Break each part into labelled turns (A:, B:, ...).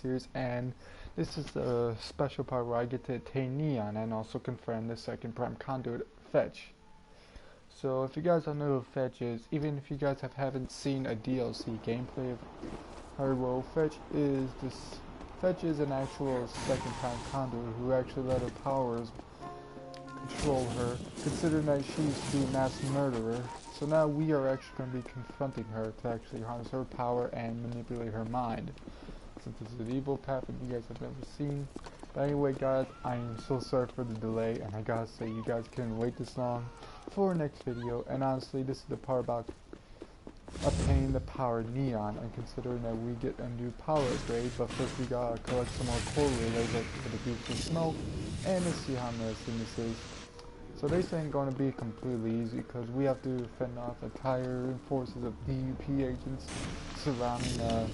A: series, and this is the special part where I get to attain Neon and also confirm the second prime conduit Fetch. So if you guys don't know who Fetch is, even if you guys haven't seen a DLC gameplay of her, well, Fetch is an actual second prime conduit who actually let her powers control her, considering that she used to be a mass murderer. So now we are actually going to be confronting her to actually harness her power and manipulate her mind, since this is an evil path that you guys have never seen. But anyway guys, I am so sorry for the delay, and I gotta say you guys couldn't wait this long for our next video. And honestly, this is the part about obtaining the power Neon, and considering that we get a new power upgrade, but first we gotta collect some more core relays for the beautiful smoke, and let's see how menacing this is. So this ain't going to be completely easy, because we have to fend off entire forces of DUP agents surrounding a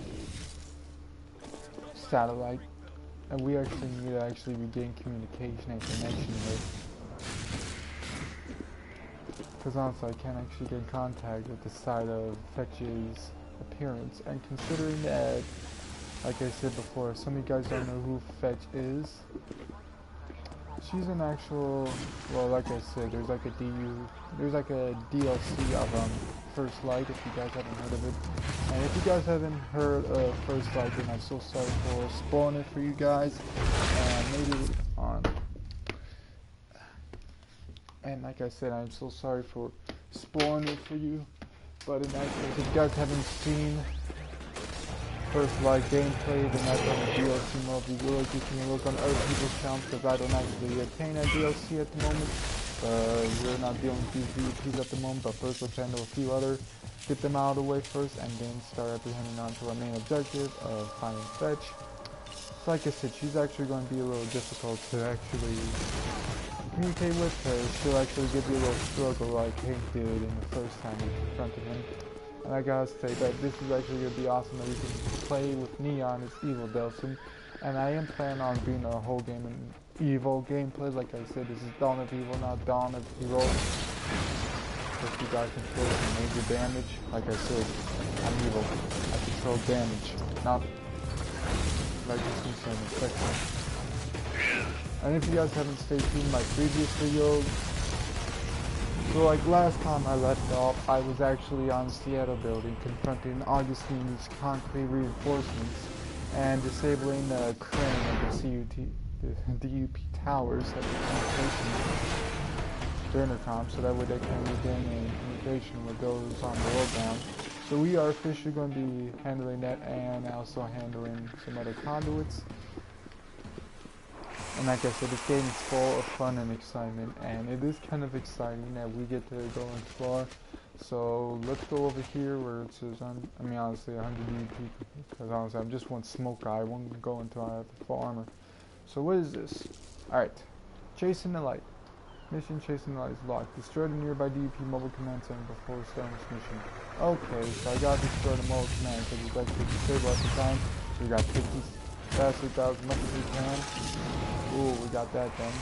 A: satellite, and we actually need to regain communication and connection with, because honestly I can't actually get in contact with the side of Fetch's appearance. And considering that, like I said before, some of you guys don't know who Fetch is, she's an actual, well, like I said, there's like a DLC of First Light, if you guys haven't heard of it. And if you guys haven't heard of First Light, then I'm so sorry for spoiling it for you guys. And maybe and like I said, I'm so sorry for spoiling it for you. But in that case, if you guys haven't seen First Light gameplay, then that's on the DLC mode. You will you can look on other people's channels, because I don't actually attain that DLC at the moment. We're not dealing with these DVPs at the moment, but first let's handle a few other, get them out of the way first, and then start apprehending on to our main objective of finding Fetch. So like I said, she's actually going to be a little difficult to actually communicate with, because she'll actually give you a little struggle like Hank did in the first time we confronted him. And I gotta say that this is actually going to be awesome that we can play with Neon as Evil Delson. And I am planning on being a whole game in Evil gameplay. Like I said, this is Dawn of Evil, not Dawn of Hero. If you guys control some major damage, like I said, I'm evil. I control damage, not like this concern effect. And if you guys haven't stayed tuned my previous videos, so like last time I left off, I was actually on Seattle building confronting Augustine's concrete reinforcements and disabling the crane of the DUP towers at the communication, the intercom, so that way they can regain communication with those on the road ground. So we are officially going to be handling that, and also handling some other conduits. And like I said, this game is full of fun and excitement, and it is kind of exciting that we get to go and explore. So let's go over here where it says, I mean honestly 100 DP, because honestly I'm just one smoke guy, I won't go until I have the full armor. So what is this? Alright, chasing the light. Mission chasing the light is locked. Destroy the nearby DP mobile command center before starting this mission. Okay, so I gotta destroy the mobile command because it's actually disabled at the time. So we got 50 fastest out as much as we can. Ooh, we got that done.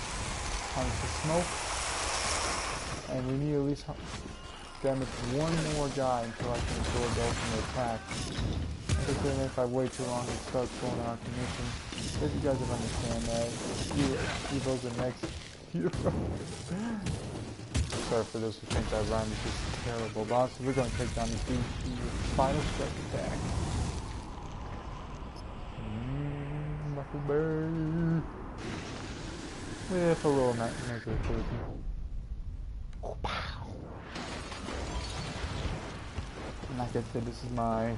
A: Harness the smoke. And we need at least damage one more guy until I can absorb the ultimate attack. Because if I wait too long, it starts going out of commission. If you guys have understand that, Evo's the next hero. Sorry for those who think that rhyme is just terrible. But honestly, we're going to take down this dude with final strike attack. Muckleberry. With a little measure of ability. And like I said, this is my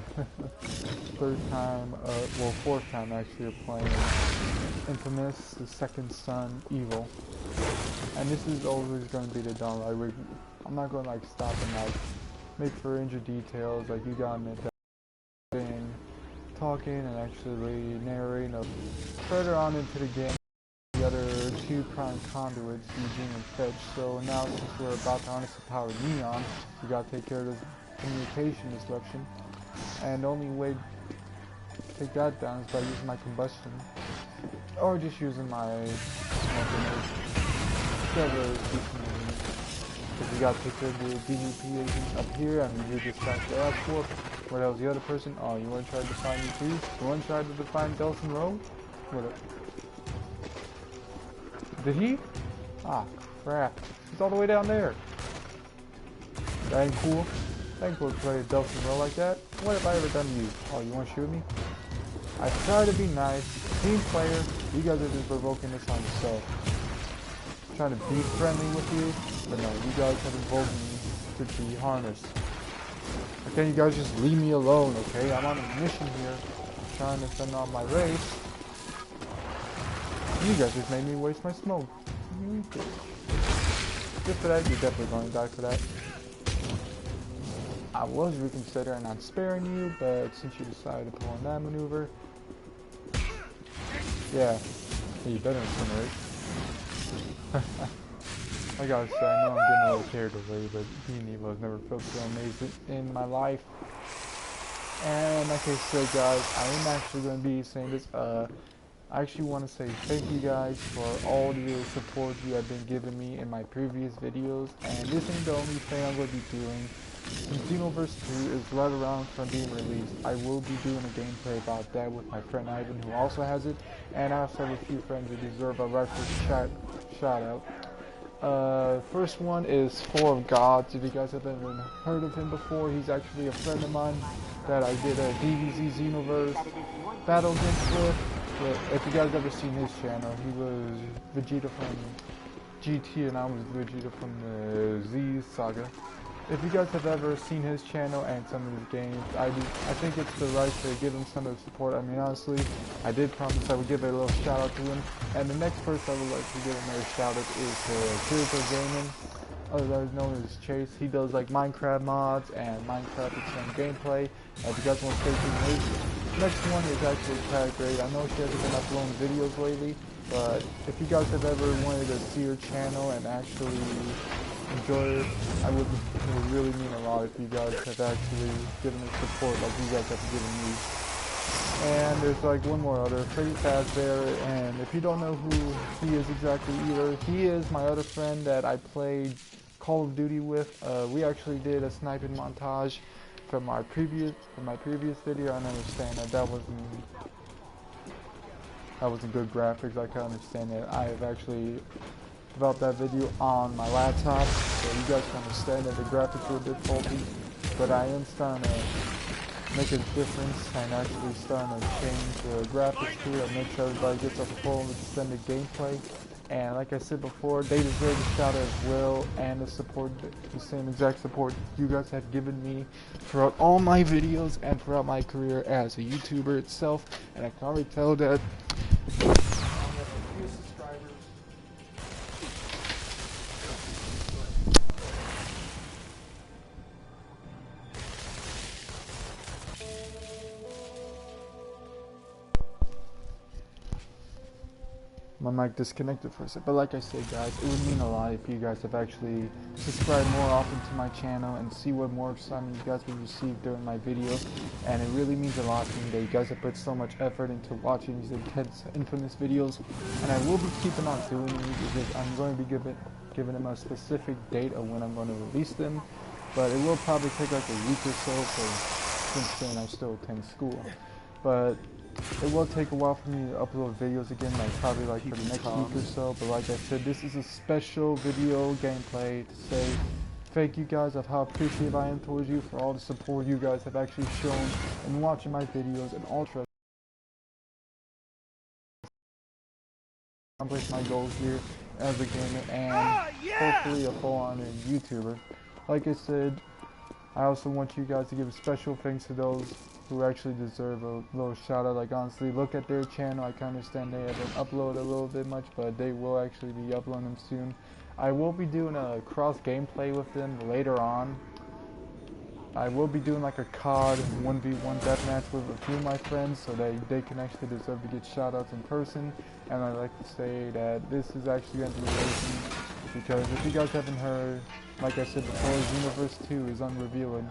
A: fourth time actually of playing Infamous, the Second Son Evil. And this is always going to be the Dawn. I'm not going to like stop and like make for injured details. Like you gotta admit that talking and actually narrating further on into the game. The other two prime conduits, Eugene and Fetch. So now since we're about to harness the power of Neon, we gotta take care of this communication disruption. And the only way to take that down is by using my combustion, or just using my grenade. Because we gotta take care of the DUP agents up here, and we dispatch the F4 What else? The other person? Oh, you want to try to define me too? You want to try to define Delson Rowe? What did he? Ah, crap. He's all the way down there. That ain't cool. That ain't cool to play Delson Rowe like that. What have I ever done to you? Oh, you want to shoot me? I try to be nice. Team player. You guys are just provoking this on yourself. I'm trying to be friendly with you, but no, you guys have invoked me to be harnessed. Okay, you guys just leave me alone, okay? I'm on a mission here. I'm trying to send off my race. You guys just made me waste my smoke. Good for that, you're definitely going to die for that. I was reconsidering on sparing you, but since you decided to pull on that maneuver, yeah, you better incinerate. I gotta say, I know I'm getting a little carried away, but being evil has never felt so amazing in my life. And like I said, guys, I am actually going to be saying this. I actually want to say thank you guys for all the support you have been giving me in my previous videos. And this ain't the only thing I'm going to be doing. Since Xenoverse 2 is right around from being released, I will be doing a gameplay about that with my friend Ivan, who also has it. And I also have a few friends who deserve a rightful shout out. First one is Four of Gods. If you guys have ever heard of him before, he's actually a friend of mine that I did a DBZ Xenoverse battle against with. But if you guys ever seen his channel, he was Vegeta from GT and I was Vegeta from the Z Saga. If you guys have ever seen his channel and some of his games, I think it's the right to give him some of the support. I mean, honestly, I did promise I would give a little shout out to him. And the next person I would like to give another shout out is Kirito Gaming, otherwise known as Chase. He does like Minecraft mods and Minecraft extreme gameplay. If you guys want to stay tuned, next one is actually Cat Great. I know she hasn't been uploading videos lately, but if you guys have ever wanted to see her channel and actually enjoy it, it would really mean a lot if you guys have actually given her support like you guys have given me. And there's like one more other, Freddy Fazbear, and if you don't know who he is exactly either, he is my other friend that I played Call of Duty with. We actually did a sniping montage from my previous video. I understand that wasn't good graphics. I can understand that. I have actually developed that video on my laptop, so you guys can understand that the graphics were a bit faulty, but I am starting to make a difference and actually starting to change the graphics to it and make sure everybody gets a full extended gameplay. And like I said before, they deserve a shout out as well, and the support, the same exact support you guys have given me throughout all my videos and throughout my career as a YouTuber itself. And I can already tell that I have a few subscribers. My mic disconnected for a sec, but like I said, guys, it would mean a lot if you guys have actually subscribed more often to my channel and see what more excitement you guys will receive during my videos. And it really means a lot to me that you guys have put so much effort into watching these intense, infamous videos. And I will be keeping on doing these because I'm going to be giving them a specific date of when I'm going to release them. But it will probably take like a week or so, because since then I still attend school. But it will take a while for me to upload videos again, like probably like for the next week or so. But like I said, this is a special video gameplay to say thank you guys of how appreciative I am towards you for all the support you guys have actually shown in watching my videos and ultra accomplish my goals here as a gamer and hopefully a full-on YouTuber. Like I said, I also want you guys to give special thanks to those who actually deserve a little shout out. Like honestly, look at their channel. I can understand they haven't uploaded a little bit much, but they will actually be uploading them soon. I will be doing a cross gameplay with them later on. I will be doing like a COD 1v1 deathmatch with a few of my friends so that they can actually deserve to get shout outs in person. And I'd like to say that this is actually going to be racing, because if you guys haven't heard, like I said before, Xenoverse 2 is unrevealing.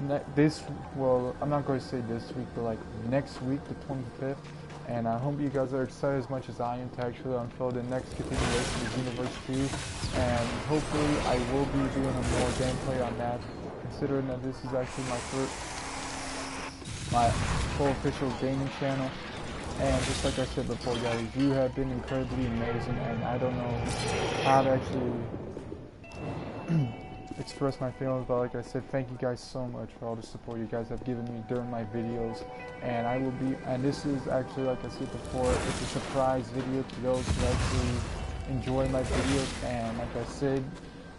A: I'm not going to say this week, but like next week, the 25th. And I hope you guys are excited as much as I am to actually unfold the next continuation of Xenoverse 2. And hopefully I will be doing a more gameplay on that, considering that this is actually my my full official gaming channel. And just like I said before, guys, you have been incredibly amazing, and I don't know how to actually express my feelings, but like I said, thank you guys so much for all the support you guys have given me during my videos. And I will be, and this is actually, like I said before, it's a surprise video to those who actually enjoy my videos. And like I said,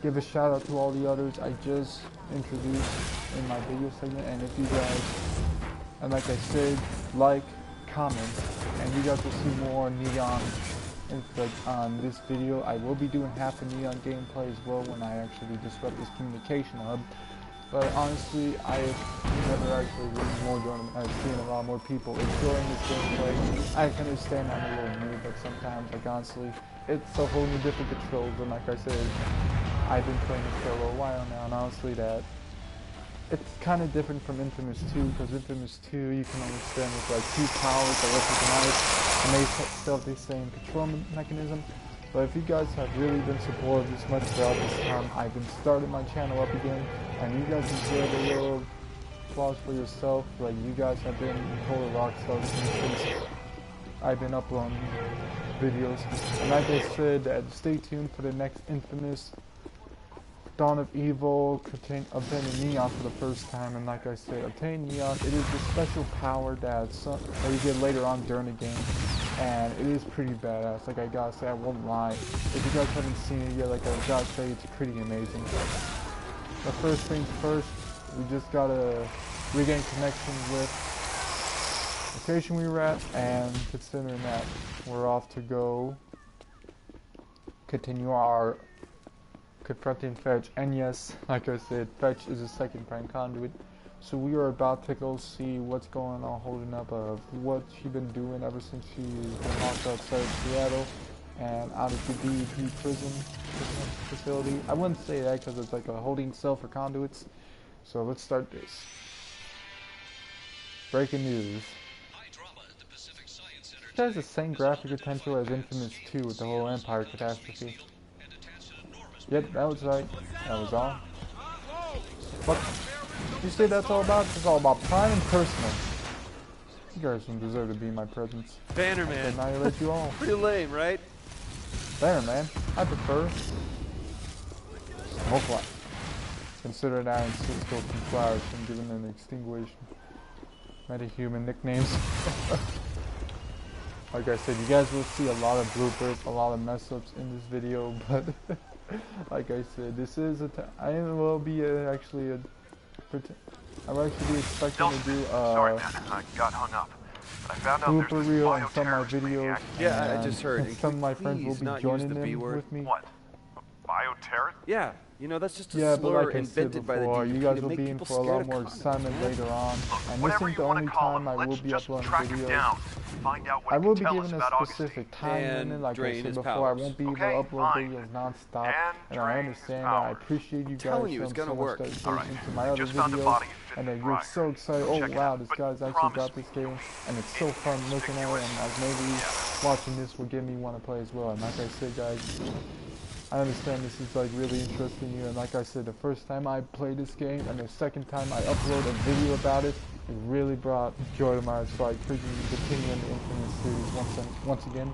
A: give a shout out to all the others I just introduced in my video segment. And if you guys, and like I said, like, comment, and you guys will see more neon on this video. I will be doing half a neon gameplay as well when I actually disrupt this communication hub. But honestly, I've never actually really more doing. I've seen a lot more people enjoying this gameplay. I can understand I'm a little new, but sometimes, like honestly, it's a whole new different controls. And like I said, I've been playing this for a little while now, and honestly, that it's kind of different from Infamous 2, because Infamous 2 you can understand with like two powers, electric and ice, and they still have the same control mechanism. But if you guys have really been supportive this much throughout this time, I've been starting my channel up again, and you guys enjoy the little applause for yourself. Like, you guys have been total rock stars since I've been uploading videos. And like I said, stay tuned for the next Infamous Dawn of Evil, obtaining Neon for the first time. And like I said, obtaining Neon, it is the special power that you get later on during the game, and it is pretty badass. Like, I gotta say, I won't lie, if you guys haven't seen it yet, like, I gotta say, it's pretty amazing. But first things first, we just gotta regain connection with the location we were at, and considering that we're off to go continue our confronting Fetch. And yes, like I said, Fetch is a second prime conduit, so we are about to go see what's going on, holding up of what she's been doing ever since she's been locked outside of Seattle and out of the DEP prison facility. I wouldn't say that because it's like a holding cell for conduits. So let's start this. Breaking news. It has the same graphic potential as Infamous 2 with the whole Empire catastrophe. Yep, that was right. That was all. What? You say that's all about? It's all about prime and personal. You guys don't deserve to be in my presence.
B: Bannerman.
A: I annihilate you all.
B: Pretty lame, right?
A: Bannerman. I prefer Smoke. Consider that and Cisco from Flowers and given an extinguishing metahuman nicknames. Like I said, you guys will see a lot of bloopers, a lot of mess ups in this video, but like I said, this is I will be actually be expecting to do
C: sorry, man, I got hung up. But I found out
A: blooper reel and some of my videos.
B: Yeah, I just heard.
A: Some of my friends will be joining in with me.
C: What? Bioterror?
B: Yeah, you know, that's just a
A: Yeah, but
B: slur
A: like I said
B: invented by the
A: before,
B: DEP
A: you guys
B: to
A: will
B: make
A: be in
B: people
A: for a lot
B: scared
A: more
B: of condoms,
A: excitement
B: man.
A: later on. And this
C: Whatever
A: isn't
C: you
A: the
C: want
A: only
C: to call
A: time
C: him,
A: I will
C: let's
A: be
C: just
A: uploading
C: track him
A: videos.
C: down. Find out what
A: I
C: he
A: will
C: can
A: be
C: tell
A: given
C: us
A: a
C: about
A: specific
C: Augustine.
A: time
B: And
A: limit, like I
B: drain
A: said
B: his
A: before. I
B: powers.
A: won't be able to
C: Okay,
A: upload
C: fine.
A: videos non-stop,
C: And
A: and I
C: drain his
A: understand that. I
C: powers.
A: appreciate you
B: Telling
A: guys
B: you, it's
A: showing
B: gonna
A: so much
B: work.
A: dedication
C: Alright,
A: to my
C: we
A: other
C: just found a
A: videos,
C: body fit
A: and
C: the
A: that you're
C: prior.
A: so excited. Oh
C: Check it
A: wow,
C: out.
A: this
C: But
A: guy's actually
C: promise
A: got
C: me
A: this game,
C: you'll
A: and it's so fun looking at it, and like maybe watching this will get me want to play as well. And like I said, guys, I understand this is like really interesting you, and like I said, the first time I played this game and the second time I uploaded a video about it, it really brought joy to my heart. So I freaking continue the Infamous series once again.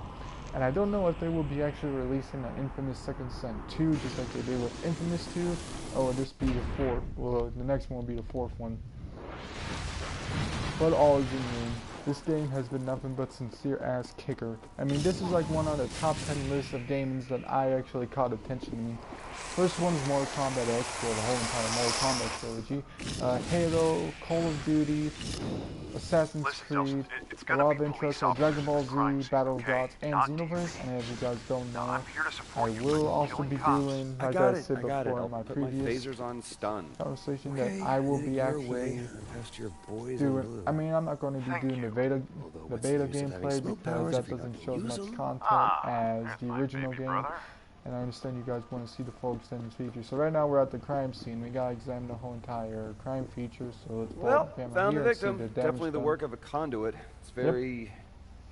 A: And I don't know if they will be actually releasing an Infamous Second Son 2 just like they did with Infamous 2, or will this be the fourth? Well, the next one will be the fourth one. But all is in me. This game has been nothing but sincere ass kicker. I mean, this is like one on the top 10 list of games that I actually caught attention to me. First one is Mortal Kombat X, for the whole entire Mortal Kombat trilogy. Halo, Call of Duty, Assassin's Creed, a lot of interest in Dragon Ball Z, Battle of Gods, and Xenoverse. And if you guys don't know, I will also be doing, like I said before in my previous conversation, that I will be actually doing. I mean, I'm not going to be doing the beta gameplay because that doesn't show as much content as the original game. And I understand you guys want to see the full extended feature. So right now we're at the crime scene. We gotta examine the whole entire crime feature. So let's
B: found the victim. Definitely the work of a conduit. It's very.
A: Yep.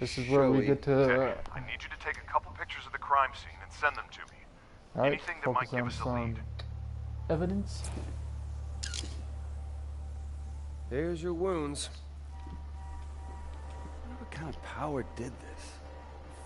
A: This is where we get to.
C: Okay. I need you to take a couple pictures of the crime scene and send them to me.
A: All right.
C: Anything that might give us a lead.
A: Evidence.
B: There's your wounds. kind of power did this?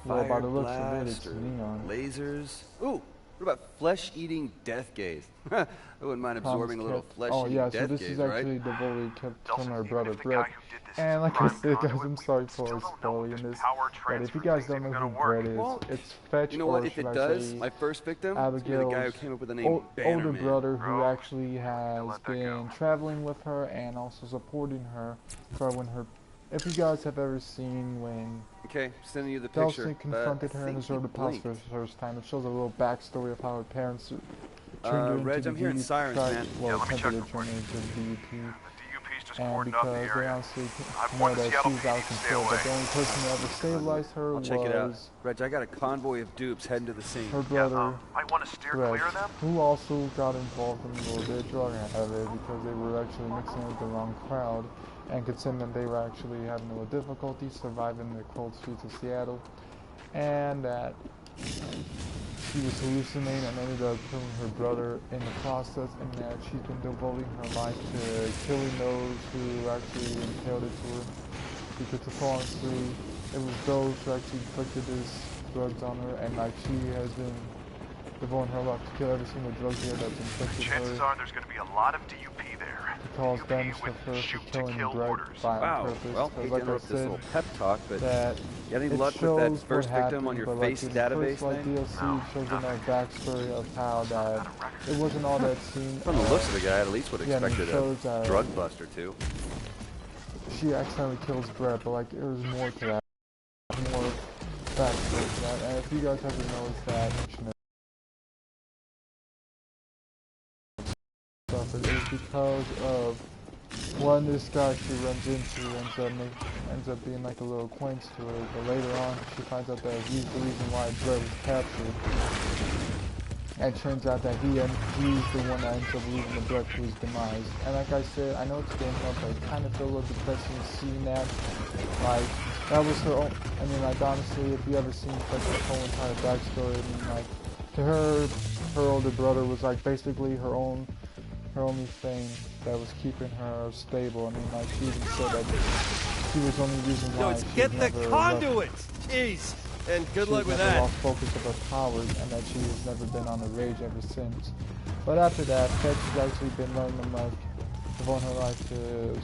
A: Well, by
B: Fire
A: the looks of it,
B: blast
A: it's
B: or
A: neon.
B: lasers? Ooh, what about flesh-eating death gaze? I wouldn't mind absorbing a little flesh-eating
A: yeah,
B: death
A: so this
B: gaze,
A: is
B: right?
A: actually the bully kept killing her
C: Even
A: brother
C: if the
A: Brett.
C: guy who did this is
A: And
C: a
A: like I
C: crime
A: said, guys,
C: conduit,
A: I'm
C: we
A: sorry
C: still
A: for
C: don't know
A: spoiling
C: if
A: this,
C: power
A: but if you
C: transfer
A: guys
C: thing's
A: don't know
C: even
A: who
C: gonna work.
A: Brett is,
B: Well,
A: it's Fetch,
B: you know
A: or
B: what? If
A: should
B: it
A: I
B: does,
A: say
B: my first victim is gonna be the guy who
A: Abigail's
B: came up with the name
A: older
B: Bannerman.
A: brother, who
C: Bro,
A: actually has
C: let that go.
A: been traveling with her and also supporting her for when her. If you guys have ever seen when
B: Okay, sending you the picture.
A: Delsey confronted her in the Zorda Palace for the first time, it shows a little backstory of how her parents turned her into
B: Reg,
A: the
B: I'm hearing
A: DUP
B: sirens, man.
A: well,
C: let me check
A: attempted
C: them
A: to
C: for
A: turn her
C: you.
A: into the DUP.
C: The DUP's just
A: And
C: cordoned off the
A: because they
C: area.
A: honestly
C: I've
A: know
C: warned the
A: that
C: Seattle
A: she was
C: PD
A: out of
C: to stay
A: control, but
C: away.
A: the only person that ever stabilized her
B: I'll check it out.
A: was
B: Reg, I got a convoy of dupes heading to the scene.
A: her brother,
C: Might want to steer
A: Greg,
C: clear of them.
A: who also got involved in a little bit of drug habit because they were actually mixing with the wrong crowd, and considering that they were actually having a little difficulty surviving the cold streets of Seattle, and that she was hallucinating and ended up killing her brother in the process, and that she's been devoting her life to killing those who actually entailed it to her. Because to honestly, it was those who actually inflicted these drugs on her, and like she has been devoting her life to kill every single drug dealer that's inflicted
C: Chances
A: her,
C: are there's going to be a lot of DUP there.
A: to cause damage to
C: with
A: her for killing
C: shoot-to-kill
A: Brett
C: orders.
A: by
B: Wow.
A: purpose.
B: Well,
A: Because
B: hate to
A: like I
B: interrupt this
A: said,
B: little pep talk, but
A: that
B: you got any
A: it
B: luck
A: shows
B: with that first
A: what
B: victim
A: happened,
B: on your
A: but
B: face
A: like in the
B: database
A: first like
B: thing?
A: DLC, it shows another backstory of how that it wasn't all that scene.
B: From the looks of the guy, I at least would have
A: yeah, and it
B: expected
A: shows
B: a drug bust or two.
A: she accidentally kills Brett, but like there was more to that, more backstory to that. And if you guys haven't noticed that, stuff, it is because of one, this guy she runs into ends up being like a little acquaintance to her, but later on she finds out that he's the reason why Brett was captured. And it turns out that he's the one that ends up leading the Brett to his demise. And like I said, I know it's game up, but it kind of feel a little depressing seeing that. Like, that was her own, I mean, like honestly, if you ever seen like her whole entire backstory, I mean, like, to her older brother was like basically her only thing that was keeping her stable. I mean, like, she even said that she was only reason why she
D: get the
A: never
D: conduit! Jeez! And good luck with that.
A: lost focus of her powers, and that she has never been on a rage ever since. But after that, Fetch has actually been learning them, like, devoting her life to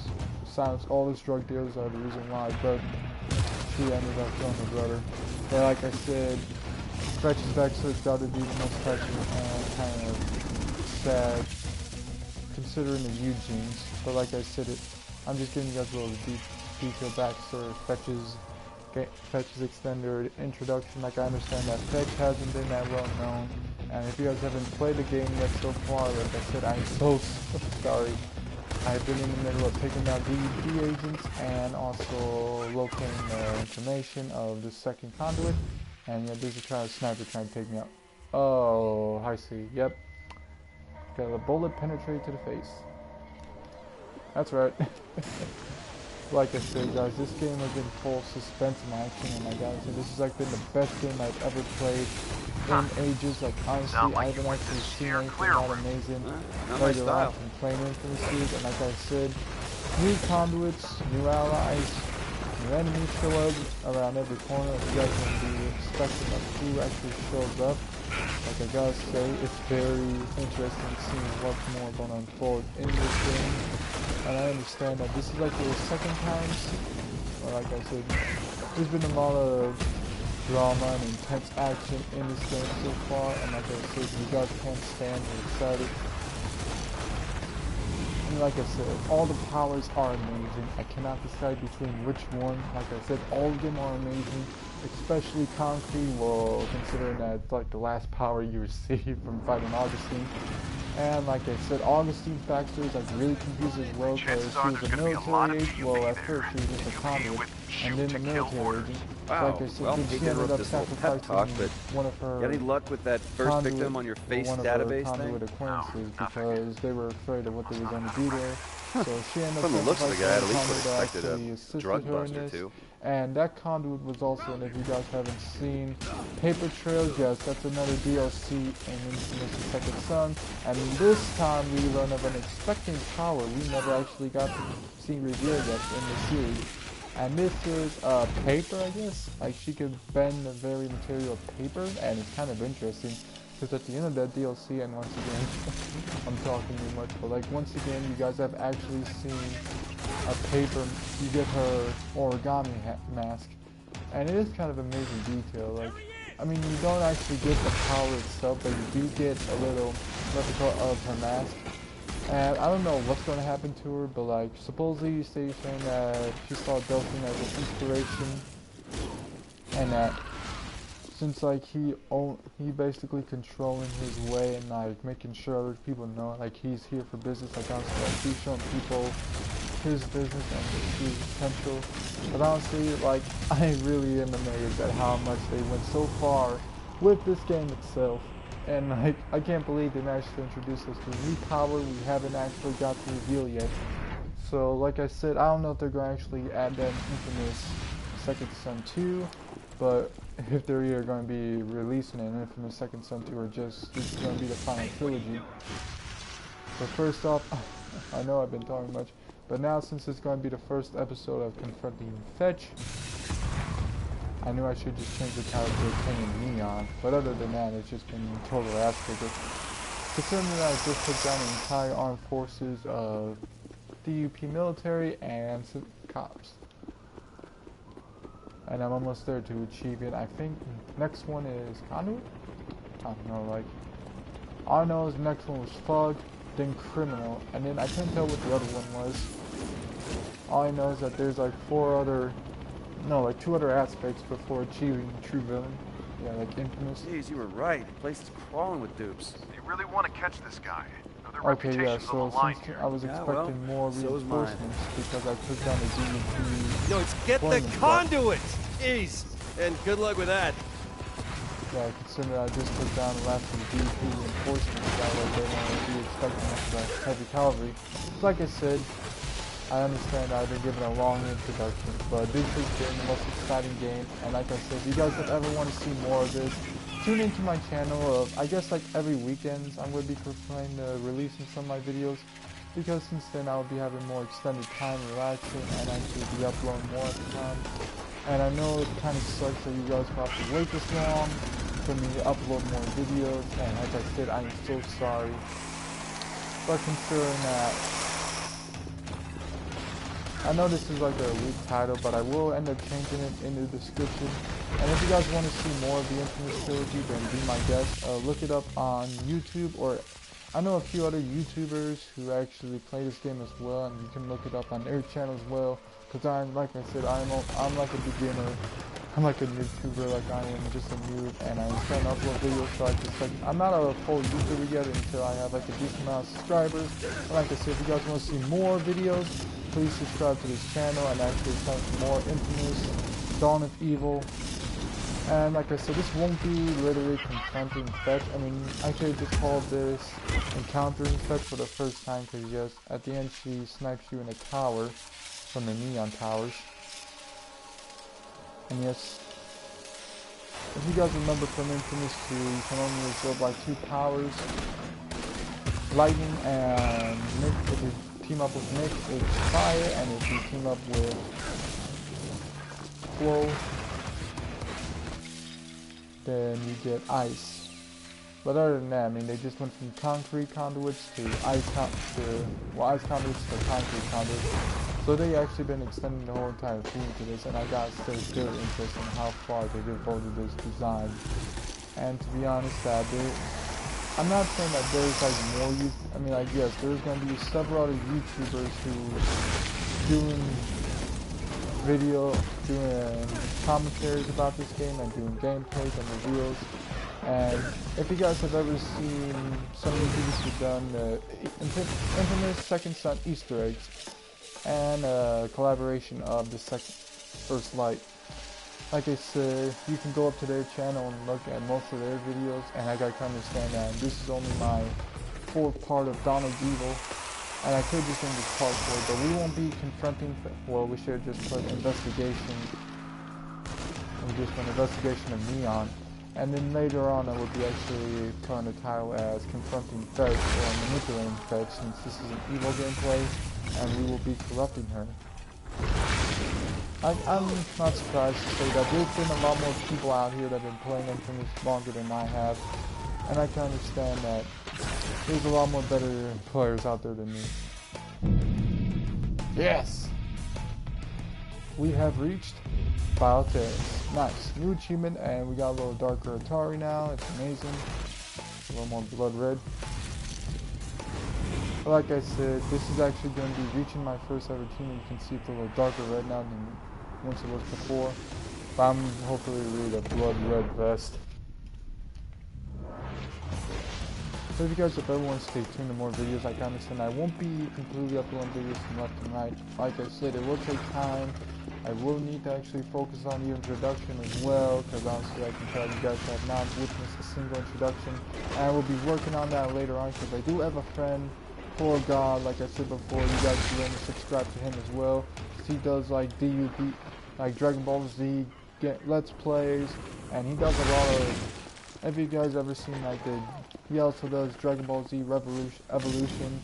A: silence all these drug dealers are the reason why, but she ended up killing her brother. But like I said, Fetch's backstory's got to be the most touching and kind of sad, considering the Eugenes. But like I said, I'm just giving you guys a little detailed backstory of Fetch's extended introduction. Like, I understand that Fetch hasn't been that well known, and if you guys haven't played the game yet so far, like I said, I'm so sorry. I've been in the middle of taking down DEP agents and also locating the information of the second conduit, and yeah, there's a sniper trying to take me out. Oh, I see. Yep. Got a bullet penetrate to the face. That's right. Like I said, guys, this game has been full suspense and action, and like I said, this has like been the best game I've ever played in ages. Like, honestly, I haven't actually seen anything that amazing later on from playing Infamous series. And like I said, new conduits, new allies, new enemies show up around every corner. If you guys want to be expecting of who actually shows up, like I gotta say, it's very interesting seeing what's more going to unfold in this game. And I understand that this is like the second time, but like I said, there's been a lot of drama and intense action in this game so far, and like I said, you guys can't stand, you're excited. And like I said, all the powers are amazing. I cannot decide between which one. Like I said, all of them are amazing, especially Concrete, well, considering that it's like the last power you receive from fighting Augustine. And like I said, Augustine's backstory is like really confused as well, because she was a military agent. Well, at first she was just a conduit, and then the military agent.
B: Wow.
A: Like I said,
B: Well,
A: then
B: hate
A: she
B: to
A: ended
B: interrupt
A: up
B: this little pep
A: sacrificing
B: talk, but
A: one of her
B: got any luck with that first victim on your face database thing?
A: Acquaintances, because they were afraid of what they were going to do there. So she ended up
B: From the looks of the guy, I at least would have
A: actually
B: expected a
A: assisted
B: drug
A: her
B: bust
A: in
B: or
A: this.
B: two.
A: And that conduit was also, and if you guys haven't seen Paper Trails, yes, that's another DLC in Infamous The Second Son. And this time we learn of an expecting power we never actually got to see revealed yet in the series. And this is paper, I guess. Like she could bend the very material of paper, and it's kind of interesting because at the end of that DLC, and once again, I'm talking too much, but like once again, you guys have actually seen a paper. You get her origami mask, and it is kind of amazing detail. Like, I mean, you don't actually get the power itself, but you do get a little replica of her mask. And I don't know what's going to happen to her, but like supposedly saying that she saw Delphine as an inspiration, and that since like he basically controlling his way and like making sure other people know like he's here for business, like honestly like he's showing people his business and his potential. But honestly, like I really am amazed at how much they went so far with this game itself. And like, I can't believe they managed to introduce us to a new power we haven't actually got to reveal yet. So like I said, I don't know if they're going to actually add that infamous Second Son 2, but if they're either going to be releasing an infamous Second Son 2 or just this is going to be the final trilogy. But first off, I know I've been talking much, but now since it's going to be the first episode of Confronting Fetch, I knew I should just change the title to Obtaining Neon, but other than that, it's just been total ass kicker. Considering that I just took down the entire armed forces of DUP military and some cops. And I'm almost there to achieve it. I think next one is Conduit? I don't know, like, all I know is the next one was Fug, then Criminal, and then I couldn't tell what the other one was. All I know is that there's like two other aspects before achieving true villain. Yeah, like Infamous.
B: Jeez, you were right. The place is crawling with dupes.
C: You really want to catch this guy? Their
A: Okay, yeah,
C: reputation's
A: so
C: on the line
A: since
C: here.
A: I was expecting more
B: so is
A: reinforcements because I took down the DUP.
D: No, it's get the conduit! Jeez! And good luck with that.
A: Yeah, considering I just took down the last of the DUP reinforcements, that way they won't be expecting us to heavy cavalry. Like I said, I understand I've been given a long introduction, but this has been the most exciting game, and like I said, if you guys ever want to see more of this, tune into my channel. I guess like every weekends I'm going to be preparing to releasing some of my videos, because since then I'll be having more extended time relaxing and actually be uploading more at the time. And I know it kind of sucks that you guys will have to wait this long for me to upload more videos, and like I said, I'm so sorry. But considering that, I know this is like a weak title, but I will end up changing it in the description. And if you guys want to see more of the Infamous trilogy, then be my guest. Look it up on YouTube, or I know a few other YouTubers who actually play this game as well, and you can look it up on their channel as well. Because like I said, I'm like a beginner. I'm like a YouTuber, like I am just a noob, and I'm trying to upload videos, so I just like, I'm not a full YouTuber yet until I have like a decent amount of subscribers. But like I said, if you guys want to see more videos, please subscribe to this channel and actually check more Infamous, Dawn of Evil. And like I said, this won't be literally confronting Fetch. I mean, I could just call this encountering Fetch for the first time, because yes, at the end she snipes you in a tower from the neon towers. And yes, if you guys remember from Infamous 2, you can only absorb like 2 powers. Lightning and Nick, if you team up with Nick, it's fire, and if you team up with Flow, then you get ice. But other than that, I mean, they just went from concrete conduits to ice conduits to concrete conduits. So they actually been extending the whole entire theme to this, and I gotta say it's very interesting how far they devoted this design. And to be honest, I'm not saying that there's like more I mean, like, yes, there's gonna be several other YouTubers who doing commentaries about this game and doing gameplays and reveals. And if you guys have ever seen some YouTubers who've done the infamous Second Son Easter eggs and a collaboration of the First Light, like I said, you can go up to their channel and look at most of their videos, and I gotta understand that this is only my 4th part of Dawn of Evil, and I could just end this part 4, but we won't be confronting, well, we should just put investigation, and just an investigation of Neon, and then later on I will be actually putting the title as Confronting Fetch, or Manipulating Fetch, since this is an evil gameplay, and we will be corrupting her. I'm not surprised to say that there's been a lot more people out here that have been playing Infamous longer than I have, and I can understand that there's a lot more better players out there than me. Yes! We have reached Bioterrorist. Nice. New achievement, and we got a little darker Atari now. It's amazing. A little more blood red. But like I said, this is actually going to be reaching my first ever team. You can see it's a little darker red now than once it was before. But I'm hopefully read a blood red vest. So if you guys ever want to stay tuned to more videos, I can understand I won't be completely uploading videos from left and right. Like I said, it will take time. I will need to actually focus on the introduction as well, because honestly I can tell you guys I have not witnessed a single introduction. And I will be working on that later on, because I do have a friend, poor God, like I said before, you guys should learn to subscribe to him as well. He does like DUD, like Dragon Ball Z Let's Plays, and he does a lot of, have you guys ever seen like he also does Dragon Ball Z Evolution,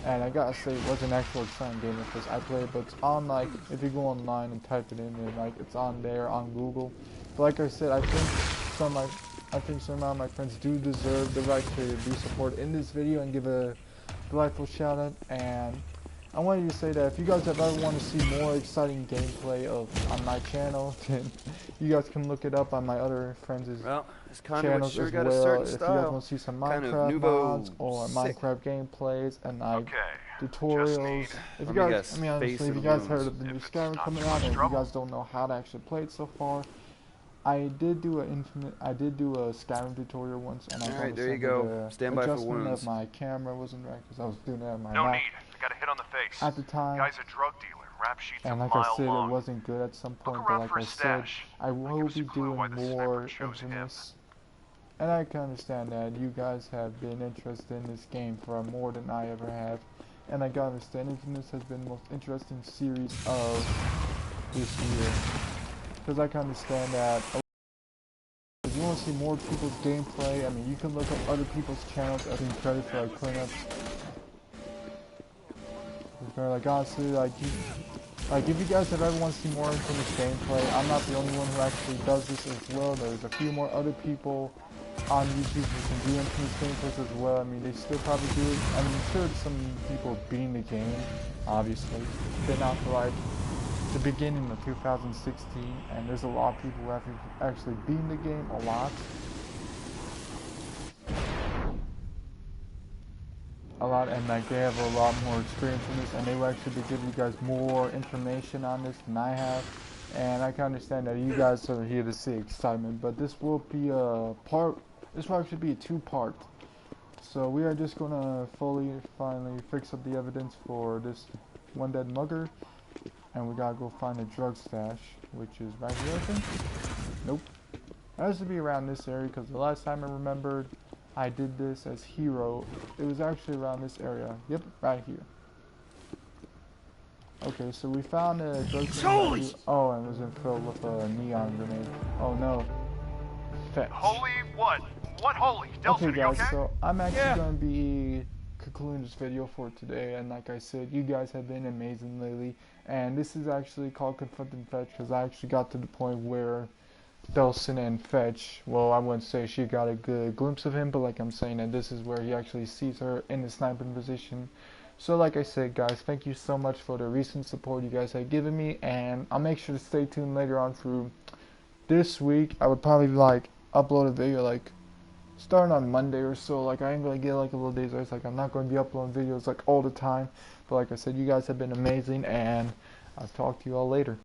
A: and I gotta say it was an actual exciting game because I played it, but it's on like, if you go online and type it in, and like it's on there on Google. But like I said, I think some of my friends do deserve the right to be supported in this video and give a delightful shout out. And I wanted to say that if you guys have ever want to see more exciting gameplay on my channel, then you guys can look it up on my other friends' channels
B: sure
A: as
B: got a
A: well.
B: certain
A: If you
B: style.
A: guys want to see some
B: Kind of
A: Minecraft mods or
B: sick.
A: Minecraft gameplays and like
C: Okay.
A: tutorials. If you guys, I mean honestly, if you guys heard of the new
C: If it's
A: Skyrim
C: not
A: coming
C: too
A: out
C: much
A: and if you
C: trouble.
A: guys don't know how to actually play it so far, I did do a Skyrim tutorial once, and I
B: Alright, there you
A: understand
B: go.
A: the
B: Stand by for
A: adjustment
B: wounds.
A: of my camera wasn't right because I was doing it on my
C: No
A: Mac
C: need. I got a hit on the face.
A: at the time.
C: Guy's a drug dealer. Rap sheets
A: And
C: a
A: like I
C: mile
A: said,
C: long.
A: it wasn't good at some point,
C: Look
A: but
C: around
A: like
C: for
A: I
C: a
A: said,
C: stash.
A: I
C: Might
A: will
C: give us a
A: be
C: clue why
A: doing
C: the sniper
A: more
C: chose him.
A: Infamous. And I can understand that you guys have been interested in this game for more than I ever have. And I gotta understand Infamous has been the most interesting series of this year. Because I can understand that if you want to see more people's gameplay, I mean, you can look up other people's channels as credit for like cleanups. Like honestly, like if you guys have ever want to see more Infamous gameplay, I'm not the only one who actually does this as well. There's a few more other people on YouTube who can do Infamous gameplays as well. I mean, they still probably do it. I'm sure some people beating the game, obviously. Been out for like the beginning of 2016, and there's a lot of people who have actually beaten the game a lot. And like they have a lot more experience in this, and they will actually be giving you guys more information on this than I have. And I can understand that you guys are here to see excitement, but this will be this will actually be a two-part. So we are just gonna finally fix up the evidence for this one dead mugger, and we gotta go find a drug stash, which is right here, I think. Nope. It has to be around this area, because the last time I remembered I did this as Hero, it was actually around this area. Yep, right here. Okay, so we found a drug stash. Oh, and it was filled with a neon grenade. Oh no. Fetch.
C: Holy what? What holy? Delson,
A: Okay
C: you
A: guys,
C: okay?
A: so I'm actually going to be concluding this video for today, and like I said, you guys have been amazing lately, and this is actually called Confront and Fetch, because I actually got to the point where Delson and Fetch, well, I wouldn't say she got a good glimpse of him, but like I'm saying that this is where he actually sees her in the sniping position. So like I said guys, thank you so much for the recent support you guys have given me, and I'll make sure to stay tuned later on through this week. I would probably like upload a video like starting on Monday or so. Like I ain't gonna get like a little days rest, like I'm not gonna be uploading videos like all the time, but like I said, you guys have been amazing, and I'll talk to you all later.